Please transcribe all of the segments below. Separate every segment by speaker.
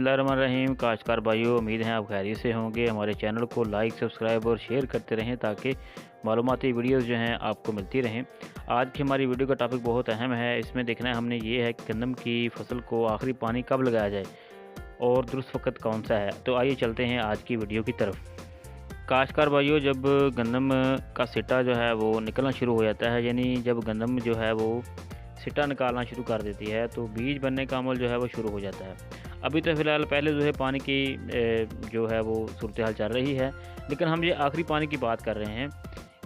Speaker 1: बिस्मिल्लाहिर्रहमानिर्रहीम। काश्तकार भाइयों, उम्मीद है आप खैरियत से होंगे। हमारे चैनल को लाइक, सब्सक्राइब और शेयर करते रहें ताकि मालूमाती वीडियोस जो हैं आपको मिलती रहें। आज की हमारी वीडियो का टॉपिक बहुत अहम है। इसमें देखना है हमने ये है कि गंदम की फसल को आखिरी पानी कब लगाया जाए और दुरुस्त वक्त कौन सा है। तो आइए चलते हैं आज की वीडियो की तरफ। काश्तकार भाइयों, जब गंदम का सिट्टा जो है वो निकलना शुरू हो जाता है, यानी जब गंदम जो है वो सिट्टा निकालना शुरू कर देती है तो बीज बनने का अमल जो है वो शुरू हो जाता है। अभी तो फ़िलहाल पहले जो है पानी की जो है वो सूरत हाल चल रही है, लेकिन हम ये आखिरी पानी की बात कर रहे हैं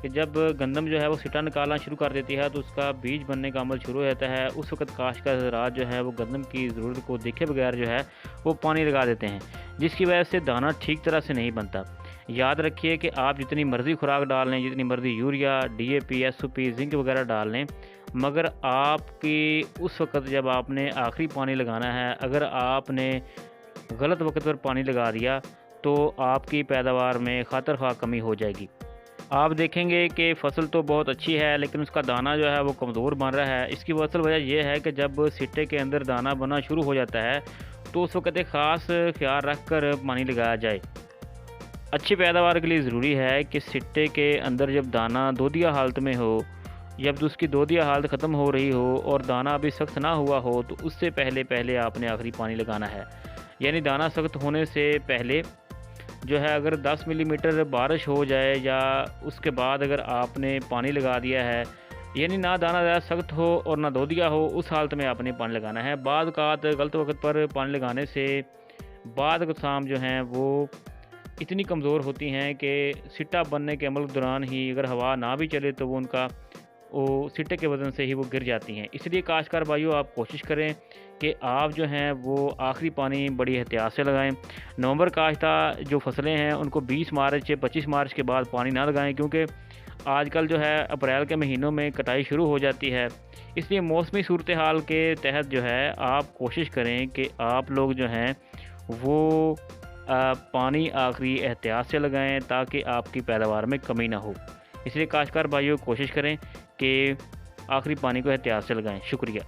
Speaker 1: कि जब गंदम जो है वो सिट्टा निकालना शुरू कर देती है तो उसका बीज बनने का अमल शुरू हो जाता है। उस वक्त काश्तकार हज़रात जो है वो गंदम की ज़रूरत को देखे बगैर जो है वो पानी लगा देते हैं, जिसकी वजह से दाना ठीक तरह से नहीं बनता। याद रखिए कि आप जितनी मर्ज़ी खुराक डाल लें, जितनी मर्ज़ी यूरिया, DAP, SOP, जिंक वगैरह डाल लें, मगर आपकी उस वक्त जब आपने आखिरी पानी लगाना है, अगर आपने गलत वक्त पर पानी लगा दिया तो आपकी पैदावार में खातर खा कमी हो जाएगी। आप देखेंगे कि फ़सल तो बहुत अच्छी है लेकिन उसका दाना जो है वो कमज़ोर बन रहा है। इसकी असल वजह यह है कि जब सिट्टे के अंदर दाना बनना शुरू हो जाता है तो उस वक्त एक ख़ास ख्याल रख कर पानी लगाया जाए। अच्छी पैदावार के लिए ज़रूरी है कि सिट्टे के अंदर जब दाना दोदिया हालत में हो, जब उसकी दोदिया हालत ख़त्म हो रही हो और दाना अभी सख्त ना हुआ हो, तो उससे पहले आपने आखिरी पानी लगाना है। यानी दाना सख्त होने से पहले जो है अगर 10 मिलीमीटर बारिश हो जाए या उसके बाद अगर आपने पानी लगा दिया है, यानी ना दाना ज़्यादा सख्त हो और ना दोदिया हो, उस हालत में आपने पानी लगाना है। बाद कात गलत वक्त पर पानी लगाने से बाद अक़साम जो हैं वो इतनी कमज़ोर होती हैं कि सिट्टा बनने के अमल के दौरान ही अगर हवा ना भी चले तो वो सिट्टे के वज़न से ही वो गिर जाती हैं। इसलिए काश्तकार भाइयों, आप कोशिश करें कि आप जो हैं वो आखिरी पानी बड़ी एहतियात से लगाएं। नवंबर काश्ता जो फसलें हैं उनको 20 मार्च 25 मार्च के बाद पानी ना लगाएं, क्योंकि आजकल जो है अप्रैल के महीनों में कटाई शुरू हो जाती है। इसलिए मौसमी सूरत हाल के तहत जो है आप कोशिश करें कि आप लोग जो हैं वो पानी आखिरी एहतियात से लगाएं ताकि आपकी पैदावार में कमी ना हो। इसलिए काश्तकार भाइयों, कोशिश करें कि आखिरी पानी को एहतियात से लगाएं। शुक्रिया।